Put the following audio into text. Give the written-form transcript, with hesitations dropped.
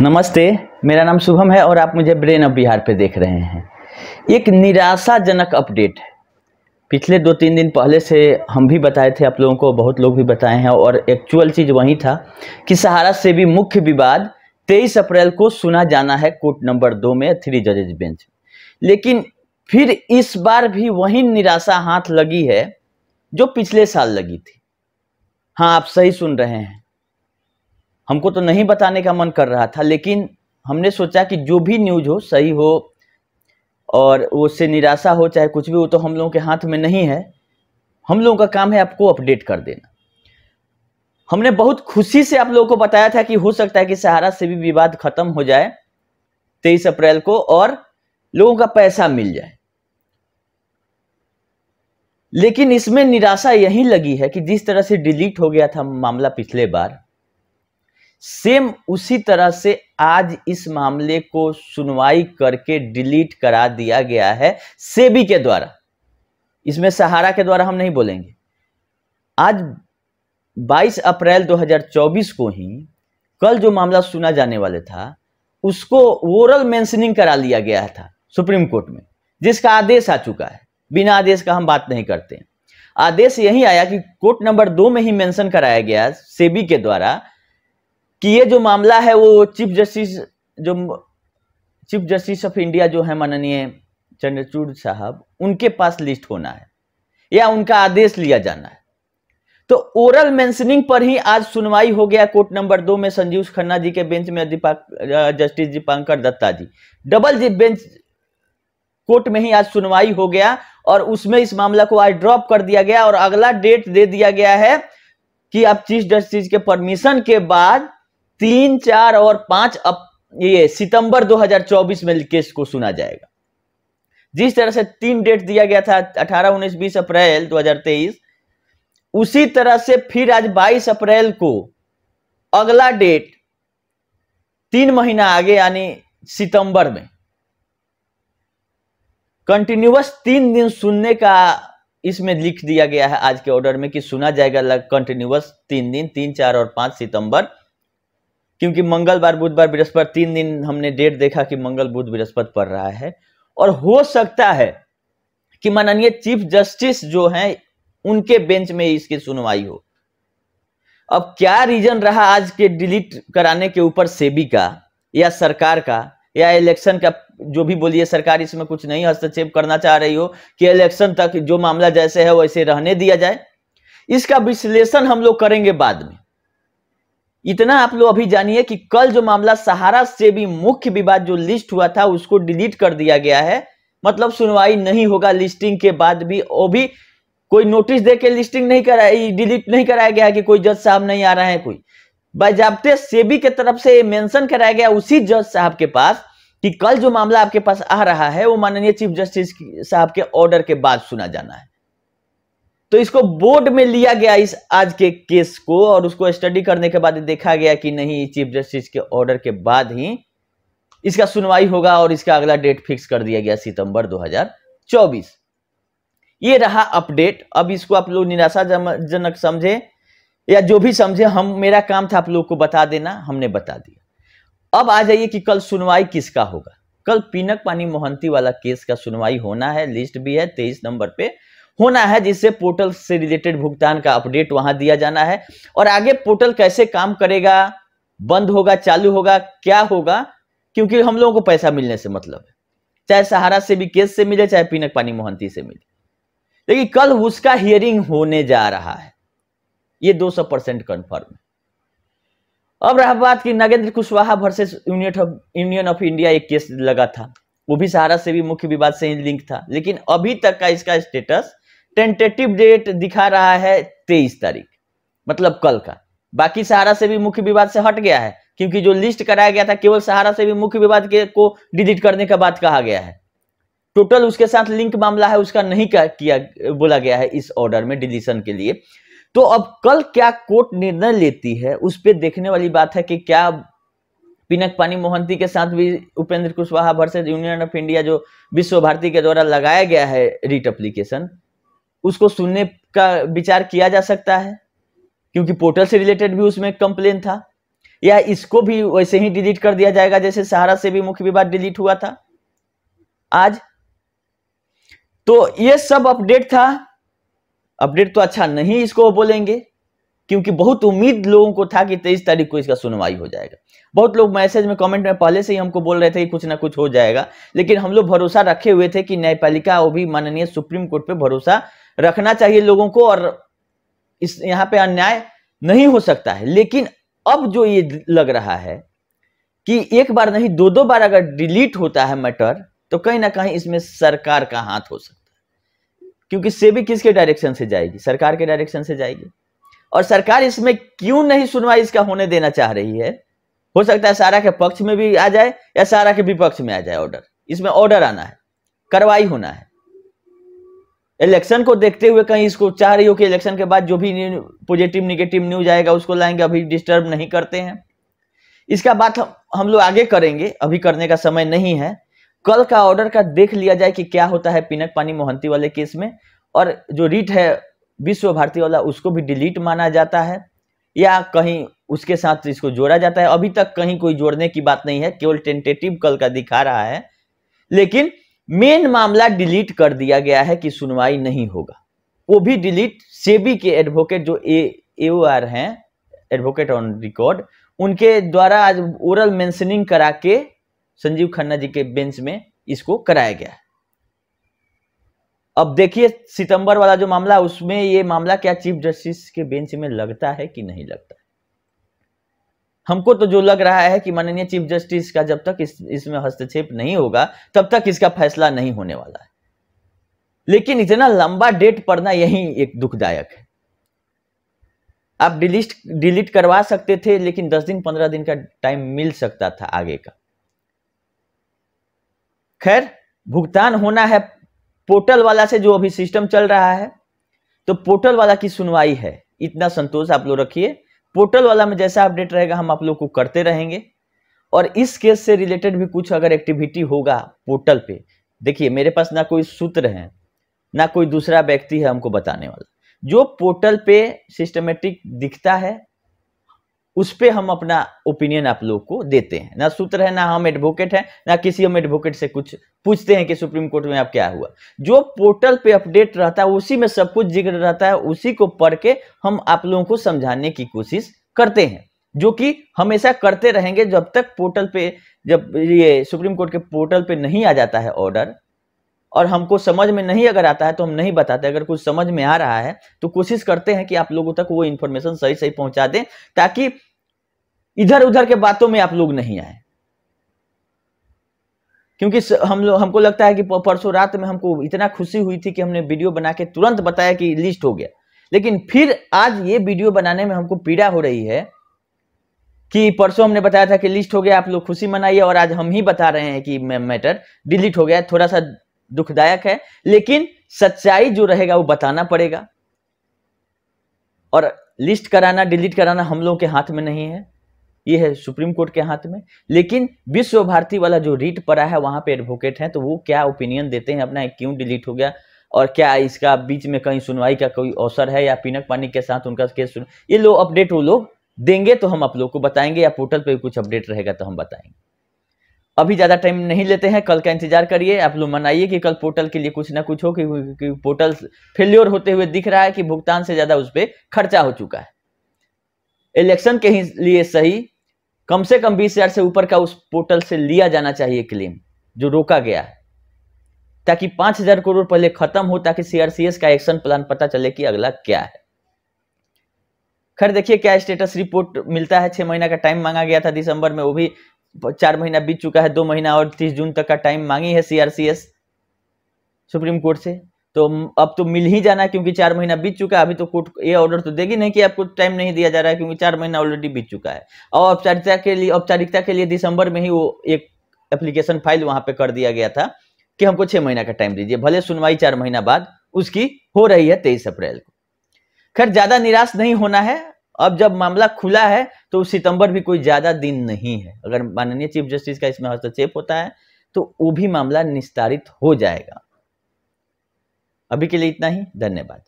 नमस्ते, मेरा नाम शुभम है और आप मुझे ब्रेन ऑफ बिहार पे देख रहे हैं। एक निराशाजनक अपडेट है। पिछले 2-3 दिन पहले से हम भी बताए थे, आप लोगों को बहुत लोग भी बताए हैं और एक्चुअल चीज़ वही था कि सहारा से भी मुख्य विवाद 23 अप्रैल को सुना जाना है कोर्ट नंबर 2 में 3 जजेज बेंच। लेकिन फिर इस बार भी वही निराशा हाथ लगी है जो पिछले साल लगी थी। हाँ, आप सही सुन रहे हैं। हमको तो नहीं बताने का मन कर रहा था, लेकिन हमने सोचा कि जो भी न्यूज़ हो, सही हो और उससे निराशा हो चाहे कुछ भी हो, तो हम लोगों के हाथ में नहीं है। हम लोगों का काम है आपको अपडेट कर देना। हमने बहुत खुशी से आप लोगों को बताया था कि हो सकता है कि सहारा से भी विवाद खत्म हो जाए 23 अप्रैल को और लोगों का पैसा मिल जाए। लेकिन इसमें निराशा यही लगी है कि जिस तरह से डिलीट हो गया था मामला पिछले बार, सेम उसी तरह से आज इस मामले को सुनवाई करके डिलीट करा दिया गया है सेबी के द्वारा। इसमें सहारा के द्वारा हम नहीं बोलेंगे। आज 22 अप्रैल 2024 को ही कल जो मामला सुना जाने वाले था उसको ओरल मेंशनिंग करा लिया गया था सुप्रीम कोर्ट में, जिसका आदेश आ चुका है। बिना आदेश का हम बात नहीं करते। आदेश यही आया कि कोर्ट नंबर 2 में ही मेंशन कराया गया सेबी के द्वारा कि ये जो मामला है वो चीफ जस्टिस ऑफ इंडिया जो है माननीय चंद्रचूड़ साहब, उनके पास लिस्ट होना है या उनका आदेश लिया जाना है। तो ओरल मेंशनिंग पर ही आज सुनवाई हो गया कोर्ट नंबर 2 में संजीव खन्ना जी के बेंच में जस्टिस दीपांकर दत्ता जी, डबल जी बेंच कोर्ट में ही आज सुनवाई हो गया और उसमें इस मामला को आज ड्रॉप कर दिया गया और अगला डेट दे दिया गया है कि आप चीफ जस्टिस के परमिशन के बाद 3, 4 और 5 सितंबर 2024 में केस को सुना जाएगा। जिस तरह से 3 डेट दिया गया था 18, 19, 20 अप्रैल 2023, उसी तरह से फिर आज 22 अप्रैल को अगला डेट 3 महीना आगे यानी सितंबर में कंटिन्यूअस 3 दिन सुनने का इसमें लिख दिया गया है आज के ऑर्डर में कि सुना जाएगा कंटिन्यूअस 3 दिन, 3, 4 और 5 सितंबर। क्योंकि मंगलवार, बुधवार, बृहस्पति 3 दिन हमने डेट देखा कि मंगल, बुध, बृहस्पति पड़ रहा है और हो सकता है कि माननीय चीफ जस्टिस जो हैं उनके बेंच में इसकी सुनवाई हो। अब क्या रीजन रहा आज के डिलीट कराने के ऊपर सेबी का या सरकार का या इलेक्शन का, जो भी बोलिए, सरकार इसमें कुछ नहीं हस्तक्षेप करना चाह रही हो कि इलेक्शन तक जो मामला जैसे है वैसे रहने दिया जाए, इसका विश्लेषण हम लोग करेंगे बाद में। इतना आप लोग अभी जानिए कि कल जो मामला सहारा से भी मुख्य विवाद जो लिस्ट हुआ था उसको डिलीट कर दिया गया है। मतलब सुनवाई नहीं होगा लिस्टिंग के बाद भी। वो भी कोई नोटिस दे के लिस्टिंग नहीं कराई, डिलीट नहीं कराया गया कि कोई जज साहब नहीं आ रहे हैं। कोई बाजाबते सेबी के तरफ से मेंशन कराया गया उसी जज साहब के पास कि कल जो मामला आपके पास आ रहा है वो माननीय चीफ जस्टिस साहब के ऑर्डर के बाद सुना जाना है। तो इसको बोर्ड में लिया गया इस आज के केस को और उसको स्टडी करने के बाद देखा गया कि नहीं, चीफ जस्टिस के ऑर्डर के बाद ही इसका सुनवाई होगा और इसका अगला डेट फिक्स कर दिया गया सितंबर 2024। ये रहा अपडेट। अब इसको आप लोग निराशाजनक समझे या जो भी समझे, मेरा काम था आप लोग को बता देना, हमने बता दिया। अब आ जाइए कि कल सुनवाई किसका होगा। कल पिनक पानी मोहंती वाला केस का सुनवाई होना है। लिस्ट भी है 23 नंबर पे होना है, जिससे पोर्टल से रिलेटेड भुगतान का अपडेट वहां दिया जाना है और आगे पोर्टल कैसे काम करेगा, बंद होगा, चालू होगा, क्या होगा, क्योंकि हम लोगों को पैसा मिलने से मतलब है, चाहे सहारा से भी केस से मिले चाहे पिनक पानी मोहंती से मिले। लेकिन कल उसका हियरिंग होने जा रहा है, ये 200% कन्फर्म है। अब रहा बात कि Nagendra Kushwaha versus union of India एक केस लगा था, वो भी सहारा से भी मुख्य विवाद से ही लिंक था। लेकिन अभी तक का इसका स्टेटस टेंटेटिव डेट दिखा रहा है 23 तारीख, मतलब कल का। बाकी सहारा से भी मुख्य विवाद से हट गया है, क्योंकि जो लिस्ट कराया गया था केवल सहारा से भी मुख्य विवाद को डिलीट करने का बात कहा गया है। टोटल उसके साथ लिंक मामला है उसका नहीं किया बोला गया है इस ऑर्डर में डिलीशन के लिए। तो अब कल क्या कोर्ट निर्णय लेती है उस पर देखने वाली बात है कि क्या पिनक पानी मोहंती के साथ भी Upendra Kushwaha versus union of India जो विश्व भारती के द्वारा लगाया गया है रीट एप्लीकेशन, उसको सुनने का विचार किया जा सकता है, क्योंकि पोर्टल से रिलेटेड भी उसमें कंप्लेन था। या इसको भी वैसे ही डिलीट कर दिया जाएगा जैसे सहारा से भी मुख्य विवाद डिलीट हुआ था आज। तो ये सब अपडेट था। अपडेट तो अच्छा नहीं इसको बोलेंगे, क्योंकि बहुत उम्मीद लोगों को था कि 23 तारीख को इसका सुनवाई हो जाएगा। बहुत लोग मैसेज में कमेंट में पहले से ही हमको बोल रहे थे कि कुछ ना कुछ हो जाएगा, लेकिन हम लोग भरोसा रखे हुए थे कि न्यायपालिका वो भी माननीय सुप्रीम कोर्ट पे भरोसा रखना चाहिए लोगों को, और इस यहाँ पे अन्याय नहीं हो सकता है। लेकिन अब जो ये लग रहा है कि एक बार नहीं 2-2 बार अगर डिलीट होता है मैटर, तो कहीं ना कहीं इसमें सरकार का हाथ हो सकता है, क्योंकि सेबी किसके डायरेक्शन से जाएगी? सरकार के डायरेक्शन से जाएगी। और सरकार इसमें क्यों नहीं सुनवाई इसका होने देना चाह रही है? हो सकता है सहारा के पक्ष में भी आ जाए या सहारा के विपक्ष में आ जाए ऑर्डर। इसमें ऑर्डर आना है, कार्रवाई होना है। इलेक्शन को देखते हुए कहीं इसको चाह रही हो कि इलेक्शन के बाद जो भी पॉजिटिव निगेटिव न्यूज आएगा उसको लाएंगे, अभी डिस्टर्ब नहीं करते हैं। इसका बात हम लोग आगे करेंगे, अभी करने का समय नहीं है। कल का ऑर्डर का देख लिया जाए कि क्या होता है पिनक पानी मोहंती वाले केस में, और जो रीट है विश्व भारती वाला उसको भी डिलीट माना जाता है या कहीं उसके साथ इसको जोड़ा जाता है। अभी तक कहीं कोई जोड़ने की बात नहीं है, केवल टेंटेटिव कल का दिखा रहा है। लेकिन मेन मामला डिलीट कर दिया गया है कि सुनवाई नहीं होगा। वो भी डिलीट सेबी के एडवोकेट जो AOR हैं, एडवोकेट ऑन रिकॉर्ड, उनके द्वारा आज ओरल मेंशनिंग करा के संजीव खन्ना जी के बेंच में इसको कराया गया है। अब देखिए सितंबर वाला जो मामला, उसमें ये मामला क्या चीफ जस्टिस के बेंच में लगता है कि नहीं लगता है? हमको तो जो लग रहा है कि माननीय चीफ जस्टिस का जब तक इसमें हस्तक्षेप नहीं होगा तब तक इसका फैसला नहीं होने वाला है। लेकिन इतना लंबा डेट पड़ना यही एक दुखदायक है। आप डिलीट करवा सकते थे, लेकिन 10 दिन 15 दिन का टाइम मिल सकता था आगे का। खैर, भुगतान होना है पोर्टल वाला से, जो अभी सिस्टम चल रहा है। तो पोर्टल वाला की सुनवाई है, इतना संतोष आप लोग रखिए। पोर्टल वाला में जैसा अपडेट रहेगा हम आप लोग को करते रहेंगे। और इस केस से रिलेटेड भी कुछ अगर एक्टिविटी होगा पोर्टल पे, देखिए मेरे पास ना कोई सूत्र है ना कोई दूसरा व्यक्ति है हमको बताने वाला। जो पोर्टल पे सिस्टमेटिक दिखता है उस पे हम अपना ओपिनियन आप लोग को देते हैं। ना सूत्र है, ना हम एडवोकेट हैं, ना किसी हम एडवोकेट से कुछ पूछते हैं कि सुप्रीम कोर्ट में अब क्या हुआ। जो पोर्टल पे अपडेट रहता है उसी में सब कुछ जिक्र रहता है, उसी को पढ़ के हम आप लोगों को समझाने की कोशिश करते हैं, जो कि हमेशा करते रहेंगे जब तक पोर्टल पे, जब ये सुप्रीम कोर्ट के पोर्टल पे नहीं आ जाता है ऑर्डर और हमको समझ में नहीं अगर आता है तो हम नहीं बताते। अगर कुछ समझ में आ रहा है तो कोशिश करते हैं कि आप लोगों तक वो इंफॉर्मेशन सही सही पहुंचा दें, ताकि इधर उधर के बातों में आप लोग नहीं आए। क्योंकि हमको लगता है कि परसों रात में हमको इतना खुशी हुई थी कि हमने वीडियो बना के तुरंत बताया कि लिस्ट हो गया, लेकिन फिर आज ये वीडियो बनाने में हमको पीड़ा हो रही है कि परसों हमने बताया था कि लिस्ट हो गया, आप लोग खुशी मनाइए, और आज हम ही बता रहे हैं कि मैटर डिलीट हो गया। थोड़ा सा दुखदायक है, लेकिन सच्चाई जो रहेगा वो बताना पड़ेगा। और लिस्ट कराना डिलीट कराना हम लोगों के हाथ में नहीं है, ये है सुप्रीम कोर्ट के हाथ में। लेकिन विश्व भारती वाला जो रीट पड़ा है वहां पे एडवोकेट हैं, तो वो क्या ओपिनियन देते हैं अपना, क्यों डिलीट हो गया और क्या इसका बीच में कहीं सुनवाई का कोई अवसर है या पिनक पानी के साथ उनका केस ये लोग अपडेट वो लोग देंगे तो हम आप लोग को बताएंगे, या पोर्टल पे कुछ अपडेट रहेगा तो हम बताएंगे। अभी ज्यादा टाइम नहीं लेते हैं, कल का इंतजार करिए। आप लोग मनाइए कि कल पोर्टल के लिए कुछ ना कुछ हो, कि पोर्टल फेल्योर होते हुए दिख रहा है कि भुगतान से ज्यादा उस पर खर्चा हो चुका है। इलेक्शन के ही लिए सही कम से कम 20,000 से ऊपर का उस पोर्टल से लिया जाना चाहिए क्लेम, जो रोका गया है, ताकि 5,000 करोड़ पहले खत्म हो, ताकि CRCS का एक्शन प्लान पता चले कि अगला क्या है। खैर देखिए क्या स्टेटस रिपोर्ट मिलता है। 6 महीना का टाइम मांगा गया था दिसंबर में, वो भी 4 महीना बीत चुका है। 2 महीना और 30 जून तक का टाइम मांगी है CRCS सुप्रीम कोर्ट से, तो अब तो मिल ही जाना है, क्योंकि 4 महीना बीत चुका है। अभी तो कोर्ट ये ऑर्डर तो देगी नहीं कि आपको टाइम नहीं दिया जा रहा है, क्योंकि 4 महीना ऑलरेडी बीत चुका है। और औपचारिकता के लिए दिसंबर में ही वो एक एप्लीकेशन फाइल वहां पे कर दिया गया था कि हमको 6 महीना का टाइम दीजिए, भले सुनवाई 4 महीना बाद उसकी हो रही है 23 अप्रैल को। खैर ज्यादा निराश नहीं होना है, अब जब मामला खुला है तो सितंबर भी कोई ज्यादा दिन नहीं है। अगर माननीय चीफ जस्टिस का इसमें हस्तक्षेप होता है तो वो भी मामला निस्तारित हो जाएगा। अभी के लिए इतना ही, धन्यवाद।